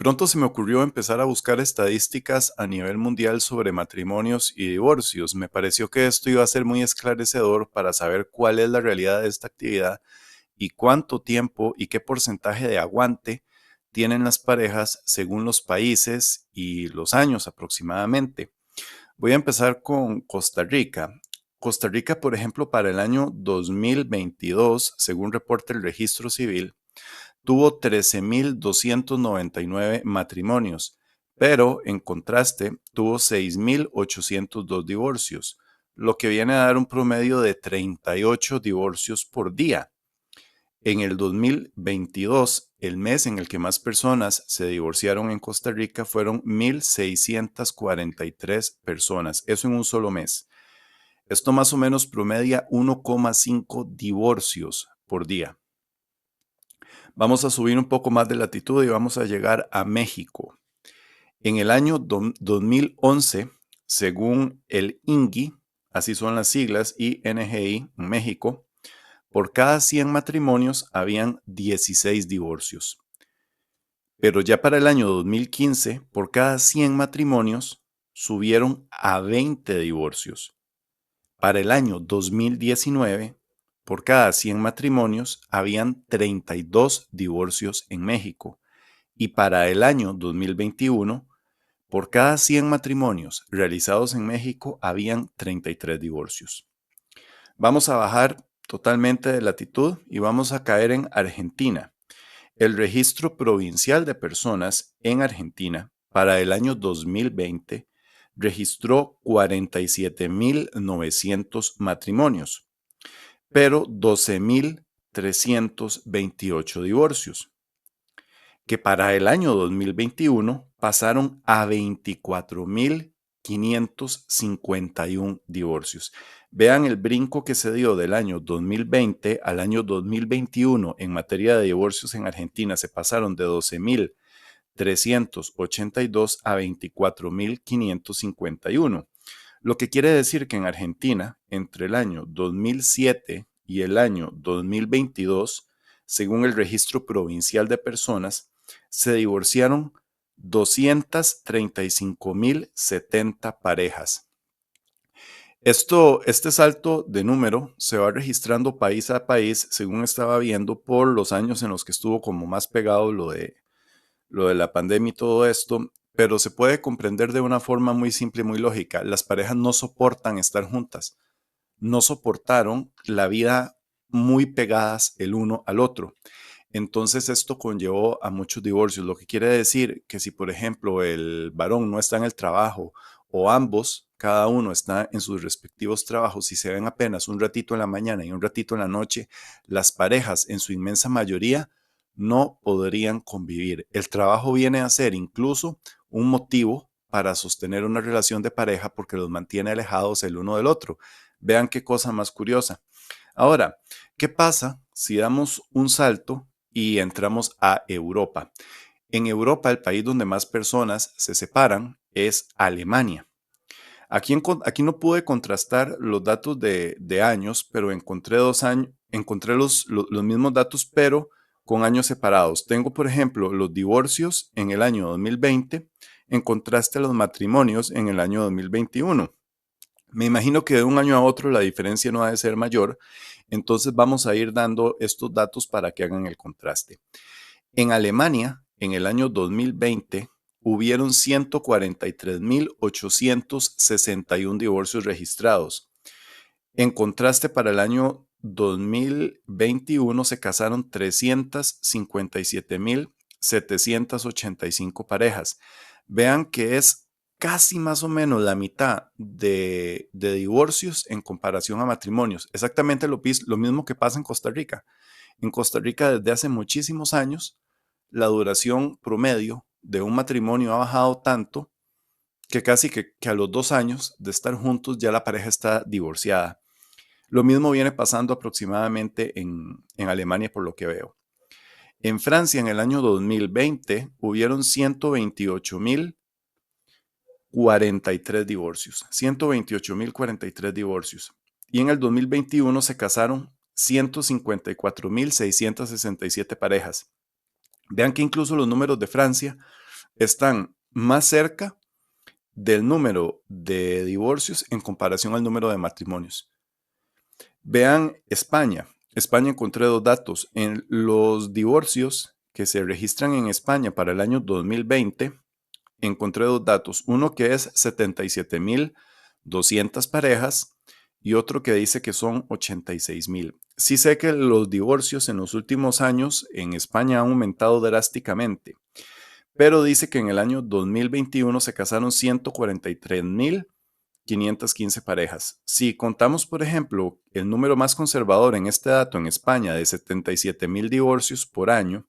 pronto se me ocurrió empezar a buscar estadísticas a nivel mundial sobre matrimonios y divorcios. Me pareció que esto iba a ser muy esclarecedor para saber cuál es la realidad de esta actividad y cuánto tiempo y qué porcentaje de aguante tienen las parejas según los países y los años aproximadamente. Voy a empezar con Costa Rica. Costa Rica, por ejemplo, para el año 2022, según reporta el registro civil, tuvo 13.299 matrimonios, pero en contraste tuvo 6.802 divorcios, lo que viene a dar un promedio de 38 divorcios por día. En el 2022, el mes en el que más personas se divorciaron en Costa Rica fueron 1.643 personas, eso en un solo mes. Esto más o menos promedia 1,5 divorcios por día. Vamos a subir un poco más de latitud y vamos a llegar a México. En el año 2011, según el INGI, así son las siglas, INGI, en México, por cada 100 matrimonios habían 16 divorcios. Pero ya para el año 2015, por cada 100 matrimonios subieron a 20 divorcios. Para el año 2019, por cada 100 matrimonios habían 32 divorcios en México. Y para el año 2021, por cada 100 matrimonios realizados en México habían 33 divorcios. Vamos a bajar totalmente de latitud y vamos a caer en Argentina. El registro provincial de personas en Argentina para el año 2020 registró 47.900 matrimonios, pero 12.328 divorcios, que para el año 2021 pasaron a 24.551 divorcios. Vean el brinco que se dio del año 2020 al año 2021 en materia de divorcios en Argentina. Se pasaron de 12.382 a 24.551. Lo que quiere decir que en Argentina, entre el año 2007 y el año 2022, según el registro provincial de personas, se divorciaron 235.070 parejas. Este salto de número se va registrando país a país, según estaba viendo, por los años en los que estuvo como más pegado lo de la pandemia y todo esto, pero se puede comprender de una forma muy simple y muy lógica. Las parejas no soportan estar juntas, no soportaron la vida muy pegadas el uno al otro. Entonces esto conllevó a muchos divorcios, lo que quiere decir que si, por ejemplo, el varón no está en el trabajo o ambos, cada uno está en sus respectivos trabajos y se ven apenas un ratito en la mañana y un ratito en la noche, las parejas en su inmensa mayoría no podrían convivir. El trabajo viene a ser incluso un motivo para sostener una relación de pareja porque los mantiene alejados el uno del otro. Vean qué cosa más curiosa. Ahora, ¿qué pasa si damos un salto y entramos a Europa? En Europa, el país donde más personas se separan es Alemania. Aquí no pude contrastar los datos de años, pero encontré encontré los mismos datos, pero con años separados. Tengo, por ejemplo, los divorcios en el año 2020 en contraste a los matrimonios en el año 2021. Me imagino que de un año a otro la diferencia no ha de ser mayor, entonces vamos a ir dando estos datos para que hagan el contraste. En Alemania, en el año 2020, hubieron 143.861 divorcios registrados. En contraste, para el año 2021 se casaron 357.785 parejas. Vean que es casi más o menos la mitad de divorcios en comparación a matrimonios. Exactamente lo mismo que pasa en Costa Rica. En Costa Rica desde hace muchísimos años la duración promedio de un matrimonio ha bajado tanto que casi que a los 2 años de estar juntos ya la pareja está divorciada. Lo mismo viene pasando aproximadamente en Alemania por lo que veo. En Francia en el año 2020 hubieron 128.043 divorcios. 128.043 divorcios. Y en el 2021 se casaron 154.667 parejas. Vean que incluso los números de Francia están más cerca del número de divorcios en comparación al número de matrimonios. Vean España. España encontré dos datos. En los divorcios que se registran en España para el año 2020, encontré dos datos. Uno que es 77.200 parejas y otro que dice que son 86.000. Sí sé que los divorcios en los últimos años en España han aumentado drásticamente, pero dice que en el año 2021 se casaron 143.515 parejas. Si contamos, por ejemplo, el número más conservador en este dato en España de 77.000 divorcios por año,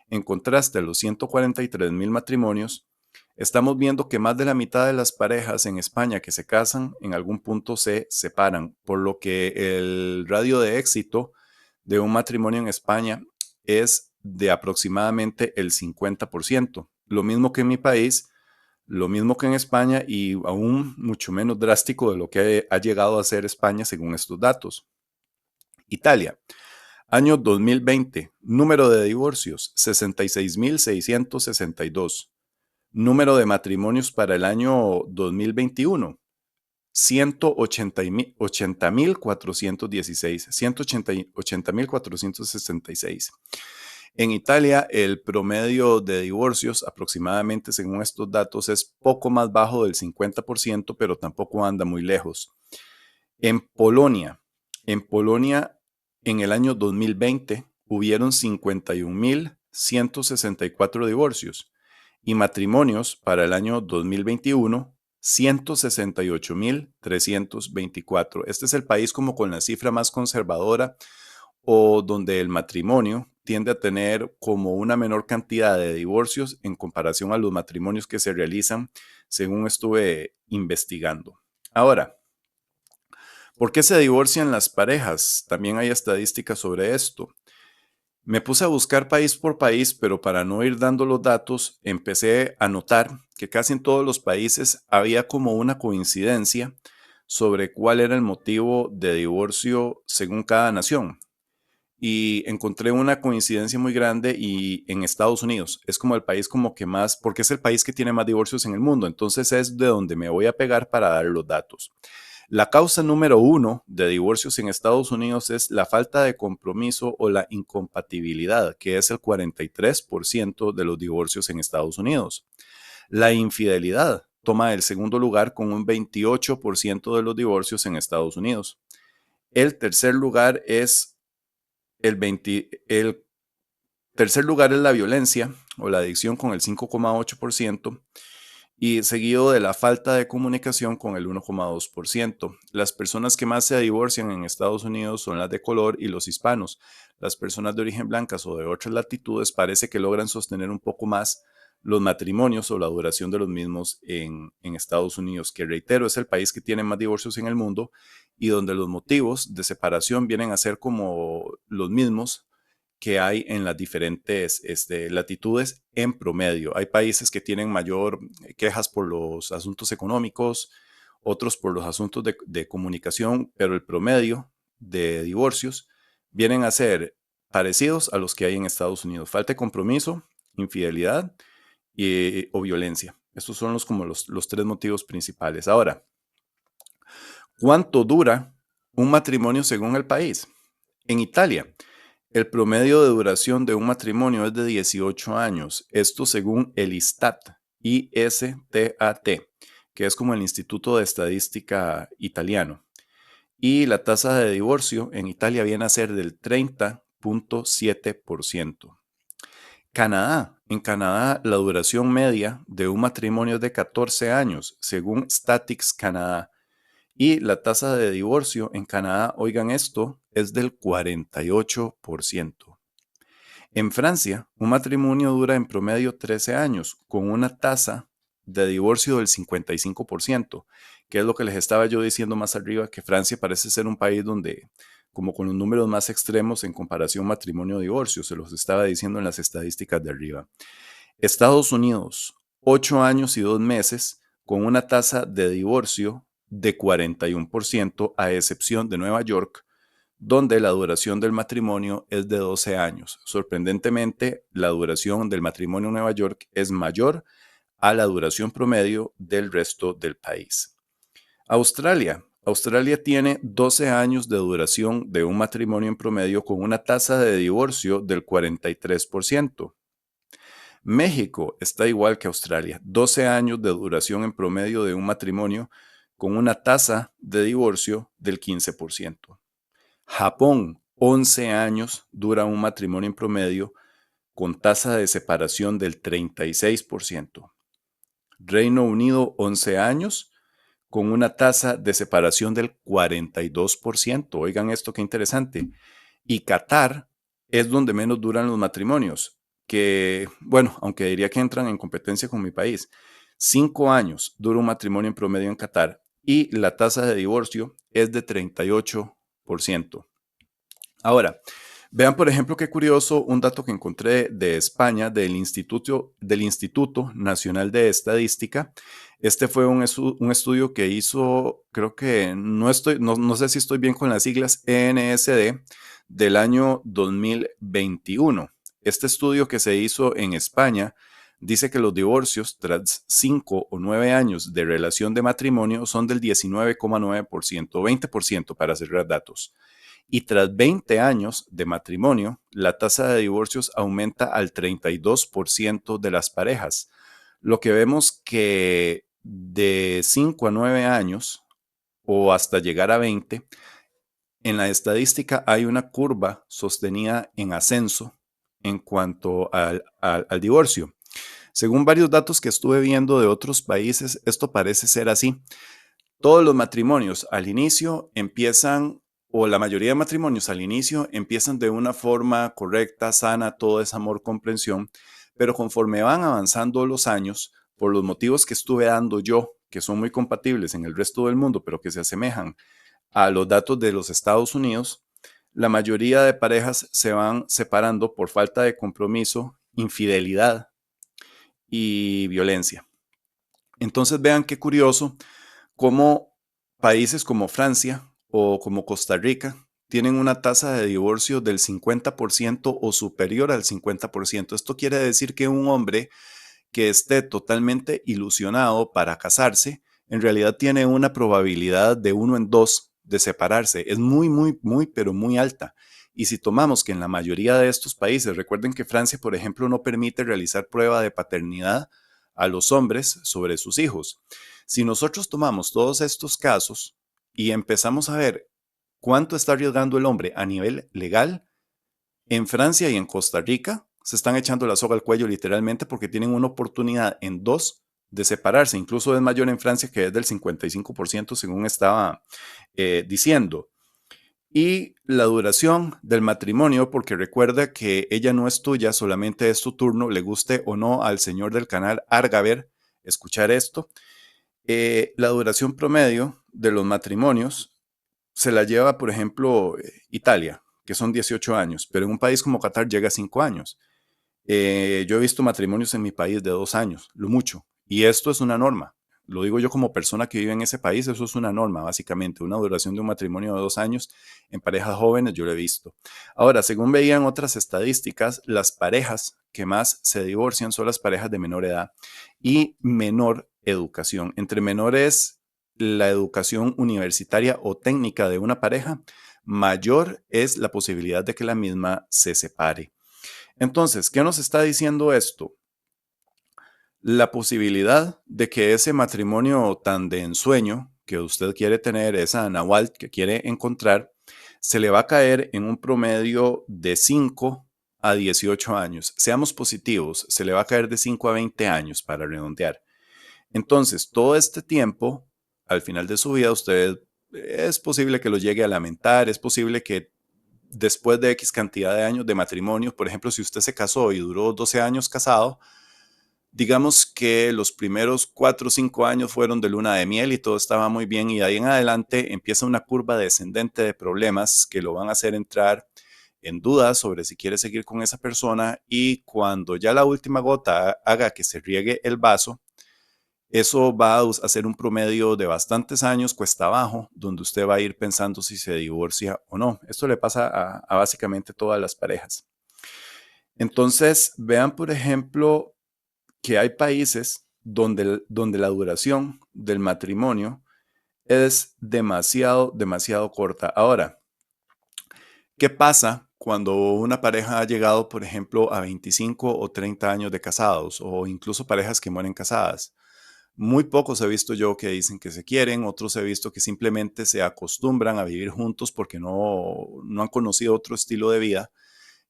en contraste a los 143.000 matrimonios, estamos viendo que más de la mitad de las parejas en España que se casan en algún punto se separan, por lo que el radio de éxito de un matrimonio en España es de aproximadamente el 50%. Lo mismo que en mi país, lo mismo que en España y aún mucho menos drástico de lo que ha llegado a ser España según estos datos. Italia. Año 2020, número de divorcios 66.662. Número de matrimonios para el año 2021, 180.416, 180.466. En Italia, el promedio de divorcios, aproximadamente según estos datos, es poco más bajo del 50%, pero tampoco anda muy lejos. En Polonia, en el año 2020 hubieron 51.164 divorcios y matrimonios para el año 2021, 168.324. Este es el país como con la cifra más conservadora o donde el matrimonio tiende a tener como una menor cantidad de divorcios en comparación a los matrimonios que se realizan, según estuve investigando. Ahora, ¿por qué se divorcian las parejas? También hay estadísticas sobre esto. Me puse a buscar país por país, pero para no ir dando los datos, empecé a notar que casi en todos los países había como una coincidencia sobre cuál era el motivo de divorcio según cada nación. Y encontré una coincidencia muy grande y en Estados Unidos es como el país como que más, porque es el país que tiene más divorcios en el mundo, entonces es de donde me voy a pegar para dar los datos. La causa número uno de divorcios en Estados Unidos es la falta de compromiso o la incompatibilidad, que es el 43% de los divorcios en Estados Unidos. La infidelidad toma el segundo lugar con un 28% de los divorcios en Estados Unidos. El tercer lugar es el tercer lugar es la violencia o la adicción con el 5,8% y seguido de la falta de comunicación con el 1,2%. Las personas que más se divorcian en Estados Unidos son las de color y los hispanos. Las personas de origen blancas o de otras latitudes parece que logran sostener un poco más los matrimonios o la duración de los mismos en Estados Unidos, que reitero es el país que tiene más divorcios en el mundo y donde los motivos de separación vienen a ser como los mismos que hay en las diferentes latitudes en promedio. Hay países que tienen mayor quejas por los asuntos económicos, otros por los asuntos de comunicación, pero el promedio de divorcios vienen a ser parecidos a los que hay en Estados Unidos. Falta de compromiso, infidelidad o violencia. Estos son como los tres motivos principales. Ahora, ¿cuánto dura un matrimonio según el país? En Italia, el promedio de duración de un matrimonio es de 18 años, esto según el ISTAT, que es como el Instituto de Estadística italiano. Y la tasa de divorcio en Italia viene a ser del 30,7%. Canadá. En Canadá, la duración media de un matrimonio es de 14 años, según Statistics Canadá. Y la tasa de divorcio en Canadá, oigan esto, es del 48%. En Francia, un matrimonio dura en promedio 13 años, con una tasa de divorcio del 55%, que es lo que les estaba yo diciendo más arriba, que Francia parece ser un país donde, como con los números más extremos en comparación matrimonio-divorcio, se los estaba diciendo en las estadísticas de arriba. Estados Unidos, 8 años y 2 meses, con una tasa de divorcio de 41%, a excepción de Nueva York, donde la duración del matrimonio es de 12 años. Sorprendentemente, la duración del matrimonio en Nueva York es mayor a la duración promedio del resto del país. Australia. Australia tiene 12 años de duración de un matrimonio en promedio con una tasa de divorcio del 43%. México está igual que Australia, 12 años de duración en promedio de un matrimonio con una tasa de divorcio del 15%. Japón, 11 años dura un matrimonio en promedio con tasa de separación del 36%. Reino Unido, 11 años con una tasa de separación del 42%. Oigan esto, qué interesante. Y Qatar es donde menos duran los matrimonios, que, bueno, aunque diría que entran en competencia con mi país. 5 años dura un matrimonio en promedio en Qatar y la tasa de divorcio es de 38%. Ahora, vean, por ejemplo, qué curioso un dato que encontré de España, del Instituto Nacional de Estadística. Este fue un estudio que hizo, creo que no sé si estoy bien con las siglas, ENSD, del año 2021. Este estudio que se hizo en España dice que los divorcios tras 5 o 9 años de relación de matrimonio son del 19,9%, 20% para cerrar datos. Y tras 20 años de matrimonio, la tasa de divorcios aumenta al 32% de las parejas. Lo que vemos que de 5 a 9 años o hasta llegar a 20, en la estadística hay una curva sostenida en ascenso en cuanto al divorcio. Según varios datos que estuve viendo de otros países, esto parece ser así. Todos los matrimonios al inicio empiezan, o la mayoría de matrimonios al inicio empiezan de una forma correcta, sana, todo es amor, comprensión, pero conforme van avanzando los años, por los motivos que estuve dando yo, que son muy compatibles en el resto del mundo, pero que se asemejan a los datos de los Estados Unidos, la mayoría de parejas se van separando por falta de compromiso, infidelidad y violencia. Entonces vean qué curioso cómo países como Francia o como Costa Rica tienen una tasa de divorcio del 50% o superior al 50%. Esto quiere decir que un hombre que esté totalmente ilusionado para casarse, en realidad tiene una probabilidad de 1 en 2 de separarse. Es muy, muy, muy, pero muy alta. Y si tomamos que en la mayoría de estos países, recuerden que Francia, por ejemplo, no permite realizar prueba de paternidad a los hombres sobre sus hijos. Si nosotros tomamos todos estos casos y empezamos a ver cuánto está arriesgando el hombre a nivel legal, en Francia y en Costa Rica se están echando la soga al cuello literalmente porque tienen una oportunidad en dos de separarse. Incluso es mayor en Francia, que es del 55% según estaba diciendo. Y la duración del matrimonio, porque recuerda que ella no es tuya, solamente es tu turno, le guste o no al señor del canal Argaver escuchar esto. La duración promedio de los matrimonios se la lleva, por ejemplo, Italia, que son 18 años, pero en un país como Qatar llega a 5 años. Yo he visto matrimonios en mi país de 2 años, lo mucho, y esto es una norma. Lo digo yo como persona que vive en ese país, eso es una norma, básicamente, una duración de un matrimonio de 2 años en parejas jóvenes, yo lo he visto. Ahora, según veían otras estadísticas, las parejas que más se divorcian son las parejas de menor edad y menor educación. Entre menores, la educación universitaria o técnica de una pareja, mayor es la posibilidad de que la misma se separe. Entonces, ¿qué nos está diciendo esto? La posibilidad de que ese matrimonio tan de ensueño que usted quiere tener, esa Nahual que quiere encontrar, se le va a caer en un promedio de 5 a 18 años. Seamos positivos, se le va a caer de 5 a 20 años para redondear. Entonces, todo este tiempo, al final de su vida, usted es posible que lo llegue a lamentar, es posible que después de X cantidad de años de matrimonio, por ejemplo, si usted se casó y duró 12 años casado, digamos que los primeros 4 o 5 años fueron de luna de miel y todo estaba muy bien y de ahí en adelante empieza una curva descendente de problemas que lo van a hacer entrar en dudas sobre si quiere seguir con esa persona y cuando ya la última gota haga que se riegue el vaso, eso va a hacer un promedio de bastantes años cuesta abajo, donde usted va a ir pensando si se divorcia o no. Esto le pasa a básicamente todas las parejas. Entonces, vean, por ejemplo, que hay países donde la duración del matrimonio es demasiado, demasiado corta. Ahora, ¿qué pasa cuando una pareja ha llegado, por ejemplo, a 25 o 30 años de casados o incluso parejas que mueren casadas? Muy pocos he visto yo que dicen que se quieren, otros he visto que simplemente se acostumbran a vivir juntos porque no han conocido otro estilo de vida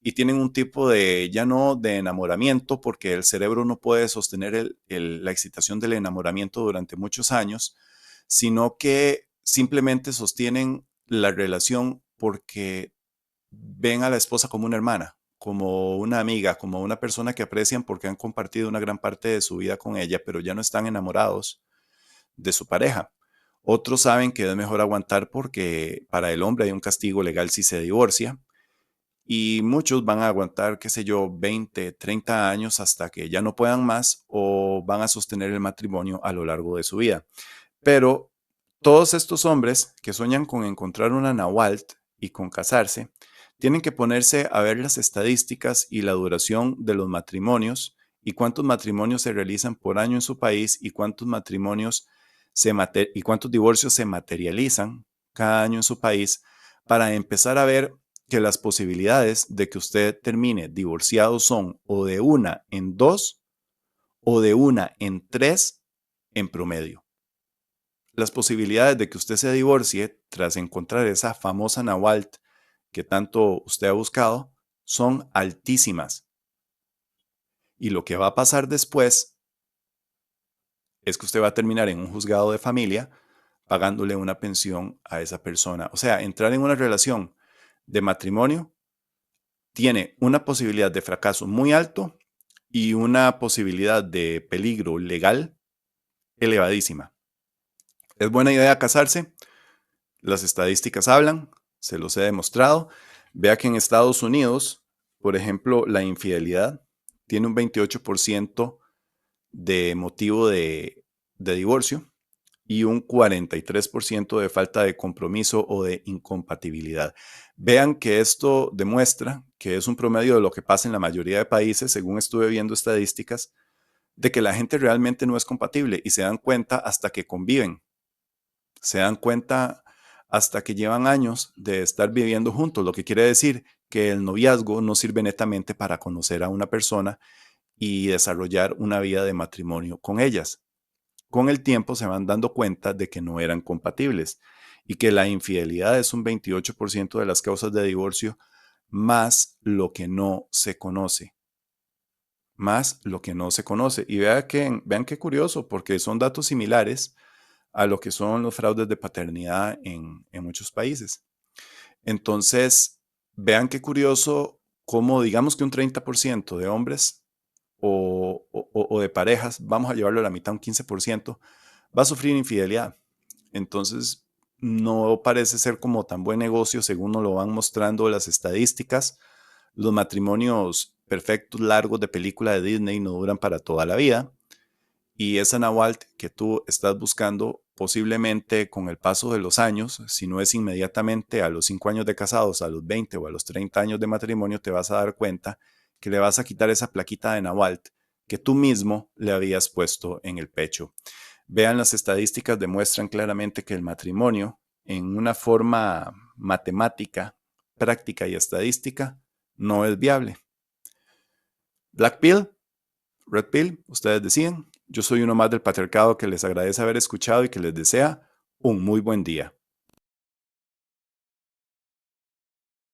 y tienen un tipo de, ya no de enamoramiento, porque el cerebro no puede sostener la excitación del enamoramiento durante muchos años, sino que simplemente sostienen la relación porque ven a la esposa como una hermana, como una amiga, como una persona que aprecian porque han compartido una gran parte de su vida con ella, pero ya no están enamorados de su pareja. Otros saben que es mejor aguantar porque para el hombre hay un castigo legal si se divorcia y muchos van a aguantar, qué sé yo, 20, 30 años hasta que ya no puedan más o van a sostener el matrimonio a lo largo de su vida. Pero todos estos hombres que sueñan con encontrar una Nahualt y con casarse, tienen que ponerse a ver las estadísticas y la duración de los matrimonios y cuántos matrimonios se realizan por año en su país y cuántos y cuántos divorcios se materializan cada año en su país para empezar a ver que las posibilidades de que usted termine divorciado son o de una en dos o de una en tres en promedio. Las posibilidades de que usted se divorcie tras encontrar esa famosa Nahualt que tanto usted ha buscado son altísimas. Y lo que va a pasar después es que usted va a terminar en un juzgado de familia pagándole una pensión a esa persona. O sea, entrar en una relación de matrimonio tiene una posibilidad de fracaso muy alto y una posibilidad de peligro legal elevadísima. ¿Es buena idea casarse? Las estadísticas hablan, se los he demostrado. Vea que en Estados Unidos, por ejemplo, la infidelidad tiene un 28% de motivo de divorcio y un 43% de falta de compromiso o de incompatibilidad. Vean que esto demuestra que es un promedio de lo que pasa en la mayoría de países, según estuve viendo estadísticas, de que la gente realmente no es compatible y se dan cuenta hasta que conviven, se dan cuenta hasta que llevan años de estar viviendo juntos, lo que quiere decir que el noviazgo no sirve netamente para conocer a una persona y desarrollar una vida de matrimonio con ellas. Con el tiempo se van dando cuenta de que no eran compatibles y que la infidelidad es un 28% de las causas de divorcio, más lo que no se conoce, más lo que no se conoce. Y vean qué curioso, porque son datos similares a lo que son los fraudes de paternidad en muchos países. Entonces, vean qué curioso cómo digamos que un 30% de hombres o de parejas, vamos a llevarlo a la mitad, un 15%, va a sufrir infidelidad. Entonces, no parece ser como tan buen negocio según nos lo van mostrando las estadísticas. Los matrimonios perfectos, largos de película de Disney no duran para toda la vida. Y esa Nahualt que tú estás buscando, posiblemente con el paso de los años, si no es inmediatamente a los 5 años de casados, a los 20 o a los 30 años de matrimonio, te vas a dar cuenta que le vas a quitar esa plaquita de Nahualt que tú mismo le habías puesto en el pecho. Vean, las estadísticas demuestran claramente que el matrimonio, en una forma matemática, práctica y estadística, no es viable. Black Pill, Red Pill, ustedes deciden. Yo soy uno más del patriarcado que les agradece haber escuchado y que les desea un muy buen día.